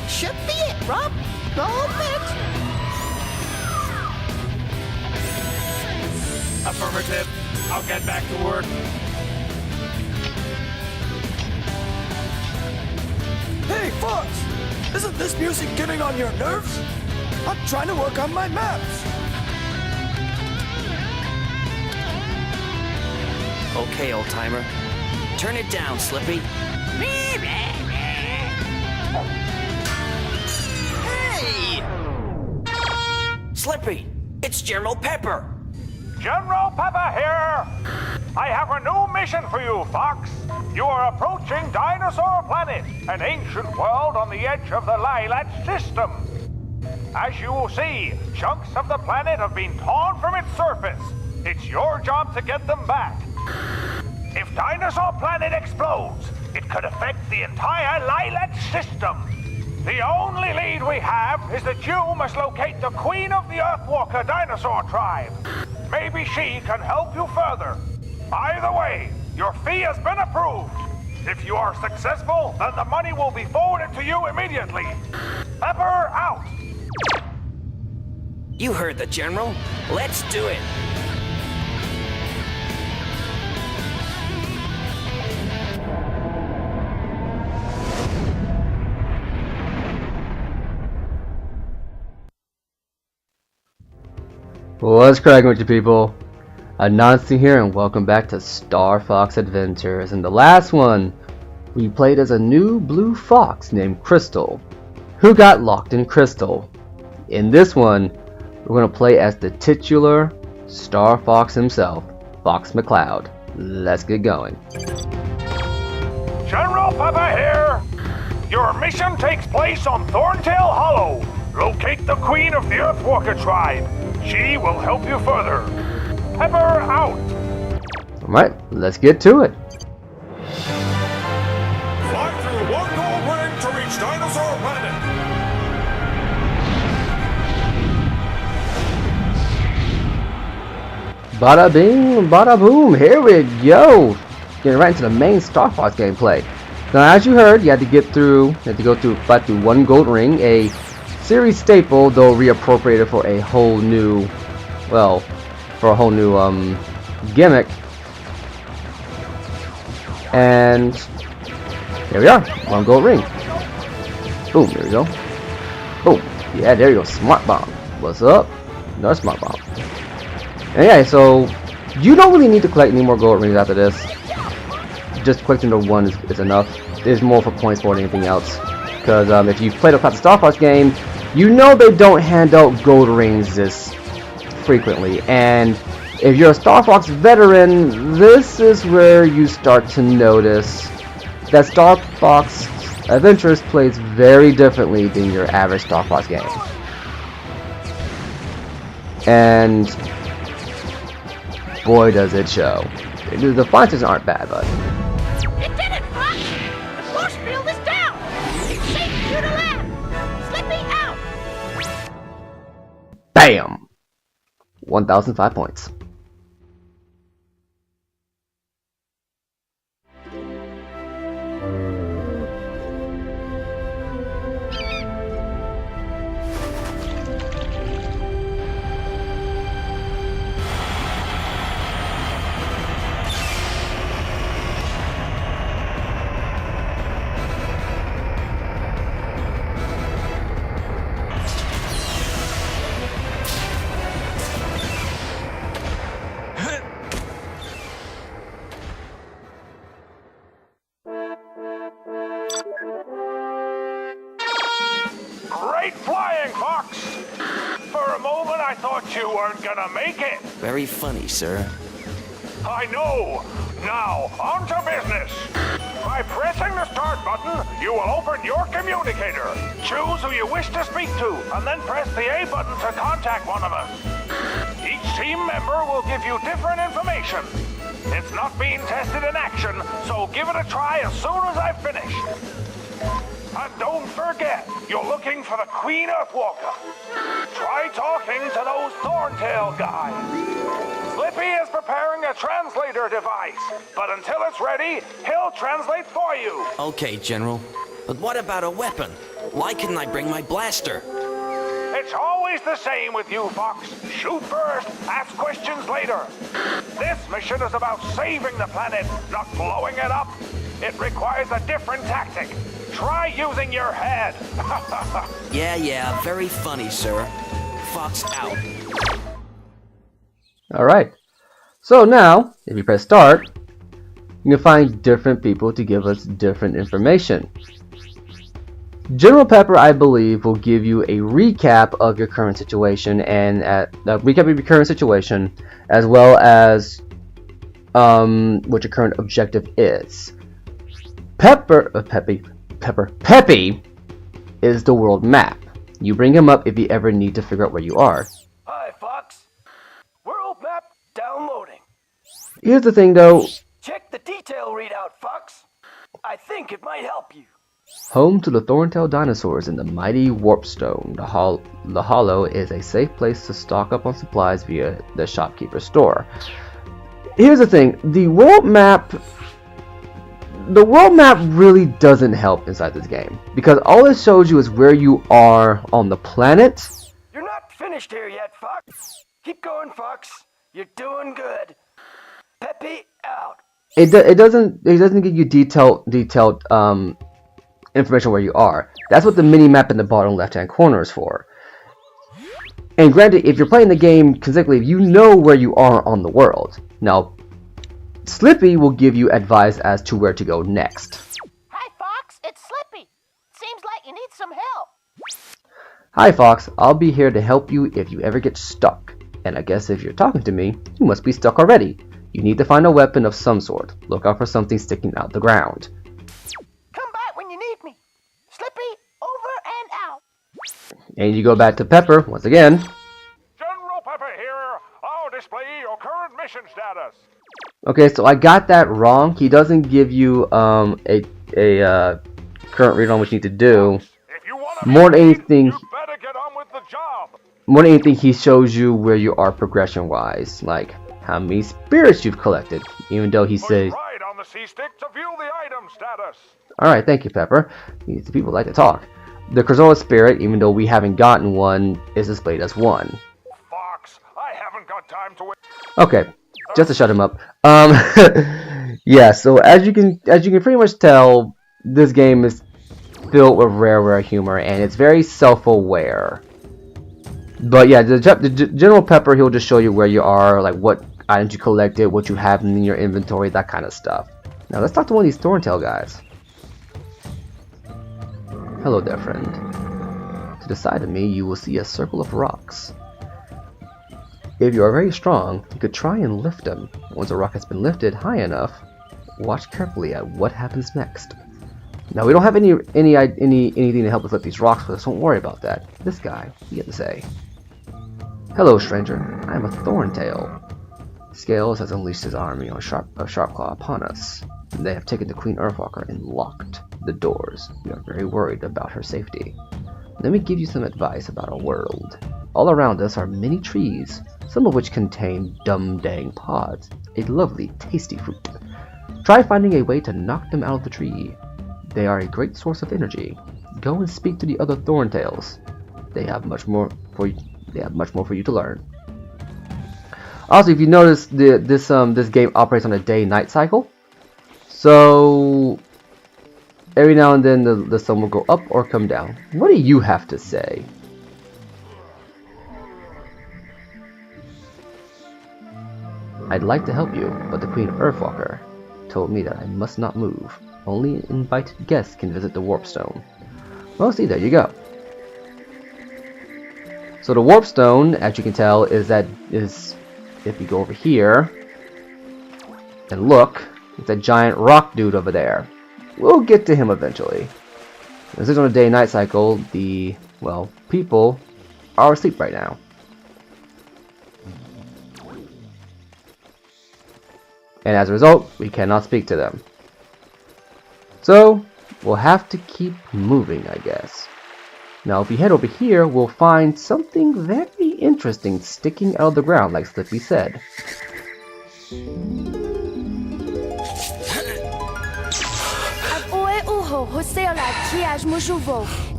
should be it, Rob. Go it. Affirmative. I'll get back to work. Hey, Fox! Isn't this music getting on your nerves? I'm trying to work on my maps. Okay, old-timer. Turn it down, Slippy. Hey! Slippy, it's General Pepper. General Pepper here! I have a new mission for you, Fox. You are approaching Dinosaur Planet, an ancient world on the edge of the Lilat system. As you will see, chunks of the planet have been torn from its surface. It's your job to get them back. If Dinosaur Planet explodes, it could affect the entire Lilat system. The only lead we have is that you must locate the Queen of the Earthwalker dinosaur tribe. Maybe she can help you further. Either way, your fee has been approved. If you are successful, then the money will be forwarded to you immediately. Pepper out! You heard the General. Let's do it. What's cracking with you people? Anansi here and welcome back to Star Fox Adventures. In the last one, we played as a new blue fox named Crystal, who got locked in Crystal. In this one, we're going to play as the titular Star Fox himself, Fox McCloud. Let's get going. General Pepper here! Your mission takes place on Thorntail Hollow. Locate the Queen of the Earthwalker tribe. She will help you further. Pepper out! Alright, let's get to it. Fly through one gold ring to reach Dinosaur Planet. Bada bing, bada boom, here we go! Getting right into the main Star Fox gameplay. Now as you heard, you had to fly through one gold ring, a series staple, though reappropriated for a whole new, gimmick. And here we are, one gold ring. Boom, there we go. Boom, yeah, there you go, smart bomb. What's up? Another smart bomb. And yeah, so you don't really need to collect any more gold rings after this. Just collecting the one is enough. There's more for points more than anything else. Because if you've played a classic Star Fox game, you know they don't hand out gold rings this frequently. And if you're a Star Fox veteran, this is where you start to notice that Star Fox Adventures plays very differently than your average Star Fox game. And boy does it show. The fighters aren't bad, but You did it, Fox! The force field is down! It's safe for you to land! Slippy out! BAM! 1,005 points. Great flying, Fox! For a moment I thought you weren't gonna make it. Very funny, sir. I know. Now, on to business. By pressing the start button, you will open your communicator. Choose who you wish to speak to, and then press the A button to contact one of us. Each team member will give you different information. It's not being tested in action, so give it a try as soon as I've finished. And don't forget, you're looking for the Queen Earthwalker. Try talking to those Thorntail guys. Slippy is preparing a translator device, but until it's ready, he'll translate for you. Okay, General. But what about a weapon? Why couldn't I bring my blaster? It's always the same with you, Fox. Shoot first, ask questions later. This mission is about saving the planet, not blowing it up. It requires a different tactic. Try using your head. Yeah, very funny, sir. Fox out. Alright. So now, if you press start, you can find different people to give us different information. General Pepper, I believe, will give you a recap of your current situation and as well as what your current objective is. Peppy is the world map. You bring him up if you ever need to figure out where you are. Hi, Fox. World map downloading. Here's the thing, though. Check the detail readout, Fox. I think it might help you. Home to the Thorntail dinosaurs in the mighty Warpstone, the Hollow is a safe place to stock up on supplies via the shopkeeper's store. Here's the thing, the world map really doesn't help inside this game, because all it shows you is where you are on the planet. You're not finished here yet, Fox. Keep going, Fox. You're doing good. Peppy out. It doesn't give you detailed information where you are. That's what the mini map in the bottom left hand corner is for. And granted, if you're playing the game consecutively, you know where you are on the world. Now, Slippy will give you advice as to where to go next. Hi, Fox. It's Slippy. Seems like you need some help. Hi Fox, I'll be here to help you if you ever get stuck. And I guess if you're talking to me, you must be stuck already. You need to find a weapon of some sort. Look out for something sticking out the ground. Come back when you need me. Slippy, over and out. And you go back to Pepper once again. General Pepper here. I'll display your current mission status. Okay, so I got that wrong. He doesn't give you a current read on what you need to do. If you want More than anything, you better get on with the job. more than anything, he shows you where you are progression-wise, like how many spirits you've collected. Even though he says, Right on the C-stick to view the item status. "All right, thank you, Pepper." These people like to talk. The Krazoa spirit, even though we haven't gotten one, is displayed as 1. Fox, I haven't got time to wait. Okay, just to shut him up. Yeah. So as you can pretty much tell, this game is filled with rare humor, and it's very self-aware. But yeah, the General Pepper, he'll just show you where you are, like what items you collected, what you have in your inventory, that kind of stuff. Now let's talk to one of these Thorntail guys. Hello there, friend. To the side of me, you will see a circle of rocks. If you are very strong, you could try and lift them. Once a rock has been lifted high enough, watch carefully at what happens next. Now we don't have anything to help us lift these rocks with us. Don't worry about that. This guy, he had to say. Hello, stranger. I am a Thorntail. Scales has unleashed his army on Sharpclaw upon us. They have taken the Queen Earthwalker and locked the doors. We are very worried about her safety. Let me give you some advice about our world. All around us are many trees, some of which contain dum-dang pods, a lovely, tasty fruit. Try finding a way to knock them out of the tree. They are a great source of energy. Go and speak to the other Thorntails. They have much more for you to learn. Also, if you notice, this game operates on a day-night cycle. So every now and then the sun will go up or come down. What do you have to say? I'd like to help you, but the Queen Earthwalker told me that I must not move. Only invited guests can visit the Warpstone. Well, see, there you go. So the Warpstone, as you can tell, is if you go over here and look, it's a giant rock dude over there. We'll get to him eventually. This is on a day-night cycle. The people are asleep right now. And as a result, we cannot speak to them. So, we'll have to keep moving, I guess. Now, if we head over here, we'll find something very interesting sticking out of the ground, like Slippy said.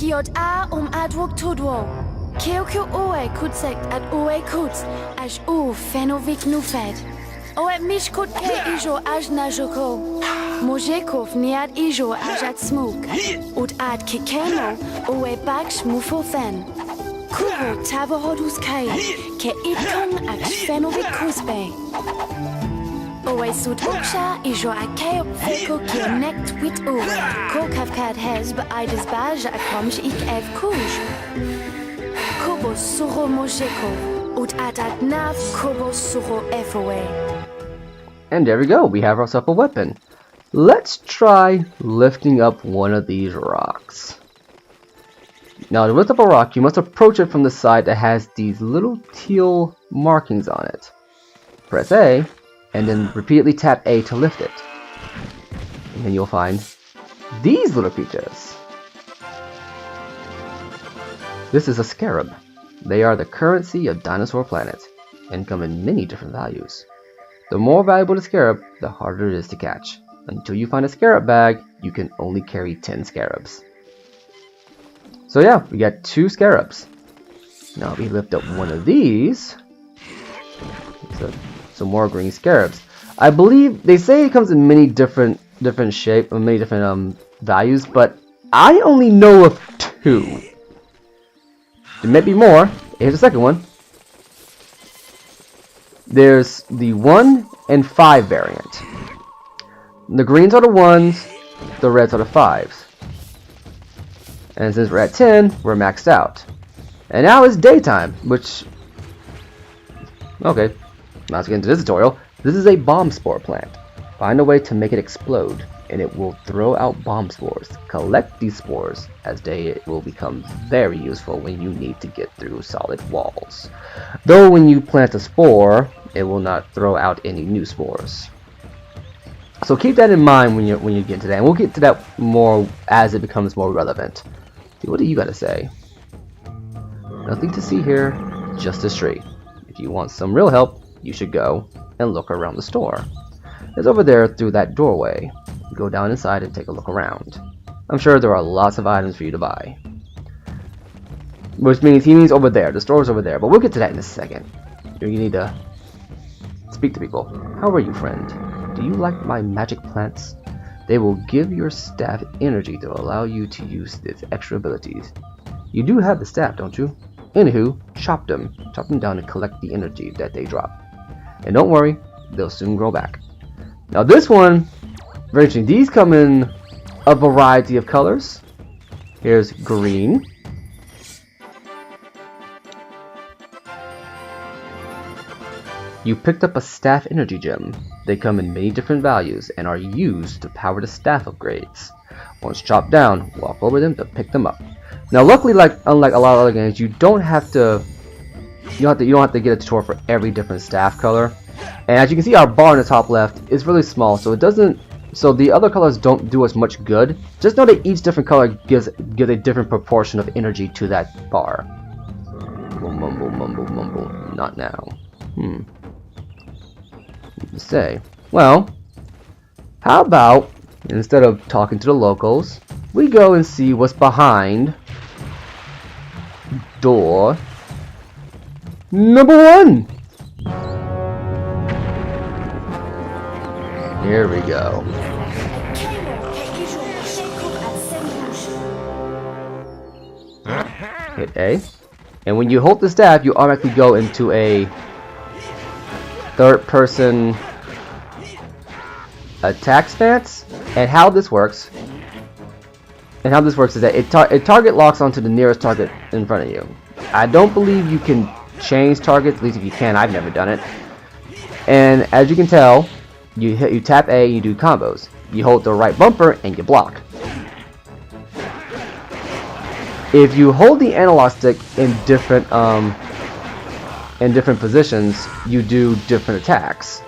Kiod a adwog tudwo. Keo oe kutsekt at oe kuts, as fenovik nufed. Oe mishkut ke ijo aj najoko. Mojekov niad ijo aj at smuk. Ut ad kikemo oe baksh mufofen. Kubo tavohodus kai, ke itkong ak fenovik kusbe. Oe sud oksha ijo akeo feko ke nekt wit oe. Ko kafkad hez be aides baj akomj ik ev kuj. Kobo suro mojeko, ut adat nav kobo suro foe. And there we go, we have ourselves a weapon. Let's try lifting up one of these rocks. Now to lift up a rock, you must approach it from the side that has these little teal markings on it. Press A, and then repeatedly tap A to lift it. And then you'll find these little creatures. This is a scarab. They are the currency of Dinosaur Planet, and come in many different values. The more valuable the scarab, the harder it is to catch. Until you find a scarab bag, you can only carry 10 scarabs. So yeah, we got 2 scarabs. Now we lift up one of these. So, some more green scarabs. I believe they say it comes in many different shape, many different values, but I only know of 2. There may be more. Here's the second one. There's the 1 and 5 variant. The greens are the 1s, the reds are the 5s. And since we're at 10, we're maxed out. And now it's daytime, which... Okay, let's get into this tutorial. This is a bomb spore plant. Find a way to make it explode, and it will throw out bomb spores. Collect these spores, as they will become very useful when you need to get through solid walls. Though when you plant a spore, it will not throw out any new spores. So keep that in mind when you get to that, and we'll get to that more as it becomes more relevant. What do you got to say? Nothing to see here, just a tree. If you want some real help, you should go and look around the store. It's over there through that doorway. Go down inside and take a look around. I'm sure there are lots of items for you to buy. Which means he means over there. The store's over there. But we'll get to that in a second. You need to speak to people. How are you, friend? Do you like my magic plants? They will give your staff energy to allow you to use its extra abilities. You do have the staff, don't you? Anywho, chop them down and collect the energy that they drop. And don't worry, they'll soon grow back. Now this one, very interesting. These come in a variety of colors. Here's green. You picked up a staff energy gem. They come in many different values and are used to power the staff upgrades. Once chopped down, walk over them to pick them up. Now luckily, unlike a lot of other games, you don't have to get a tutorial for every different staff color. And as you can see, our bar in the top left is really small, so the other colors don't do us much good. Just know that each different color gives a different proportion of energy to that bar. Mumble, mumble, mumble. Not now. Say, well, how about instead of talking to the locals, we go and see what's behind door number 1. Here we go. Hit A, and when you hold the staff, you automatically go into a third-person attack stance. And how this works is that it target locks onto the nearest target in front of you. I don't believe you can change targets. At least if you can, I've never done it. And as you can tell, you tap A, you do combos. You hold the right bumper and you block. If you hold the analog stick in different positions, you do different attacks.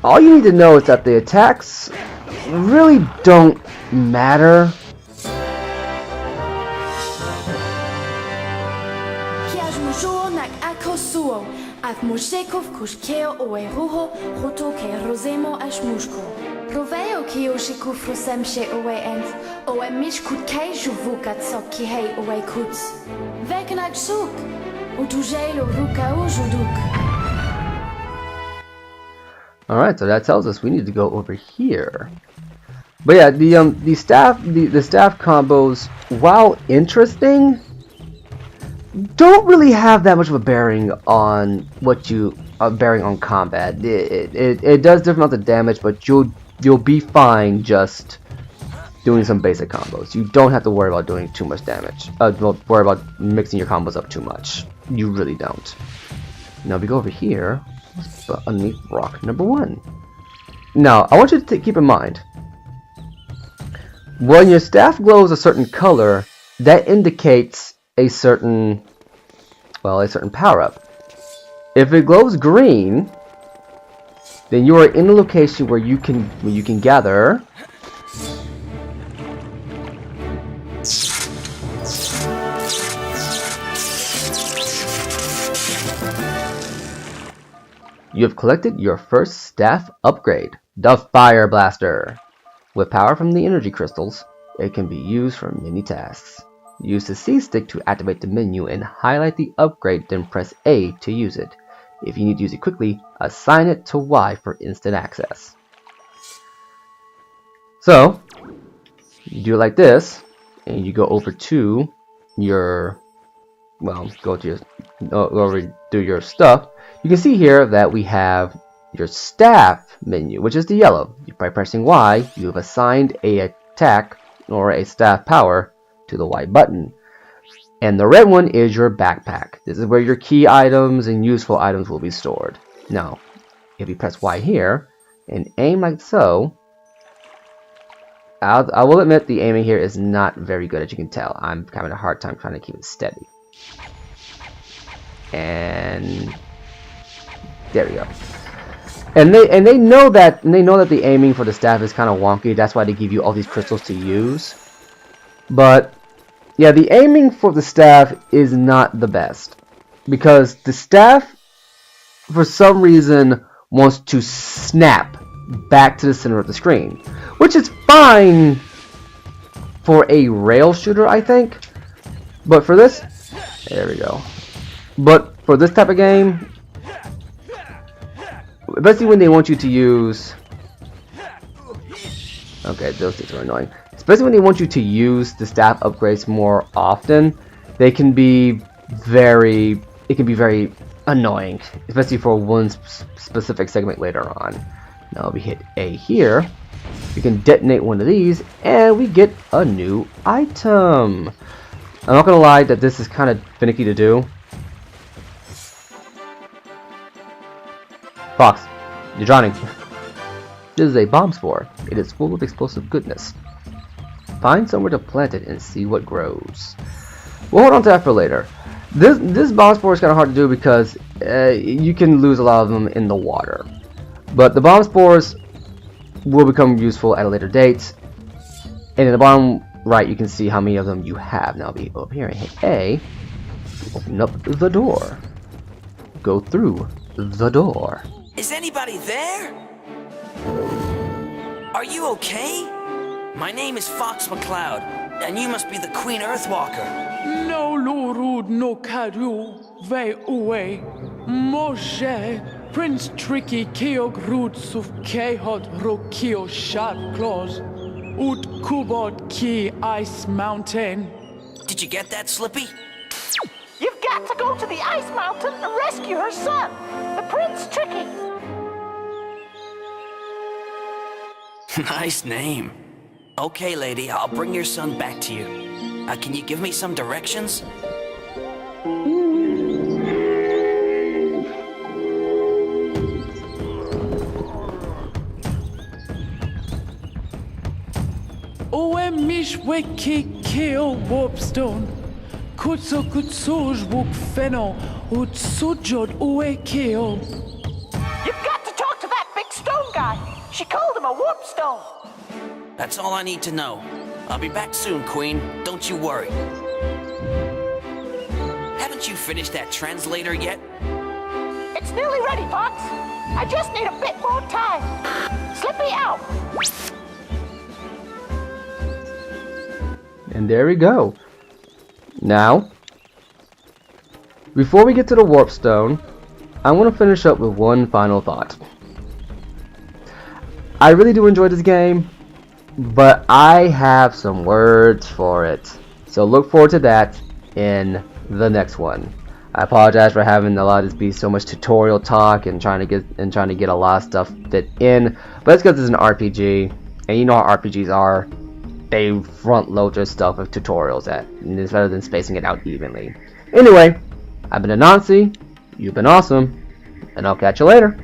All you need to know is that the attacks really don't matter. Goveo Kiyoshi Kufrosem She Owe Ent, Owe Mish Kut Keiju Vukat Sok Kihei Owe Kuts. Vekanaj Suk, Utujelo Vuka Ujuduk. Alright, so that tells us we need to go over here. But yeah, the staff combos, while interesting, don't really have that much of a bearing on what you bearing on combat. It does different amounts of damage, but you'll be fine just doing some basic combos. You don't have to worry about doing too much damage. Don't worry about mixing your combos up too much. You really don't. Now we go over here, underneath rock number 1. Now I want you to keep in mind, when your staff glows a certain color, that indicates a certain power-up. If it glows green, then you are in a location where you can gather you have collected your first staff upgrade, the Fire Blaster. With power from the energy crystals, it can be used for many tasks. Use the C stick to activate the menu and highlight the upgrade, then press A to use it. If you need to use it quickly, assign it to Y for instant access. So, you do it like this, and you go over to your, do your stuff. You can see here that we have your staff menu, which is the yellow. By pressing Y, you have assigned a attack or a staff power to the Y button. And the red one is your backpack. This is where your key items and useful items will be stored. Now, if you press Y here and aim like so, I will admit the aiming here is not very good, as you can tell. I'm having a hard time trying to keep it steady. And there we go. And they know that the aiming for the staff is kind of wonky. That's why they give you all these crystals to use. But yeah, the aiming for the staff is not the best, because the staff, for some reason, wants to snap back to the center of the screen, which is fine for a rail shooter, I think. But for this, there we go. But for this type of game, especially when they want you to use, okay, those things are annoying. Especially when they want you to use the staff upgrades more often, they can be very annoying, especially for one specific segment later on. Now we hit A here, we can detonate one of these, and we get a new item. I'm not gonna lie that this is kind of finicky to do. Fox, you're drowning. This is a bomb spore. It is full of explosive goodness. Find somewhere to plant it and see what grows. We'll hold on to that for later. This bomb spore is kind of hard to do because you can lose a lot of them in the water. But the bomb spores will become useful at a later date. And in the bottom right, you can see how many of them you have. Now be over here and hit A. Open up the door. Go through the door. Is anybody there? Are you okay? My name is Fox McCloud, and you must be the Queen Earthwalker. No lurud no kadu, ve uwe, Moshe, Prince Tricky Keog Rutsuf Kehot Rokio Sharp Claws, Ut Kubot Ki Ice Mountain. Did you get that, Slippy? You've got to go to the Ice Mountain and rescue her son, the Prince Tricky. Nice name. Okay, lady, I'll bring your son back to you. Can you give me some directions? Owe Mishweki Keo Warpstone, Kutso Kutsuj Wuk Feno, Ut Sujod Uwe Keo. You've got to talk to that big stone guy. She called him a warp stone. That's all I need to know. I'll be back soon, Queen. Don't you worry. Haven't you finished that translator yet? It's nearly ready, Fox. I just need a bit more time. Slip me out! And there we go. Now, before we get to the Warp Stone, I want to finish up with one final thought. I really do enjoy this game, but I have some words for it. So look forward to that in the next one. I apologize for having a lot of this be so much tutorial talk and trying to get a lot of stuff fit in, but it's because it's an RPG, and you know how RPGs are. They front load their stuff with tutorials rather than spacing it out evenly. Anyway, I've been Anansi, you've been awesome, and I'll catch you later.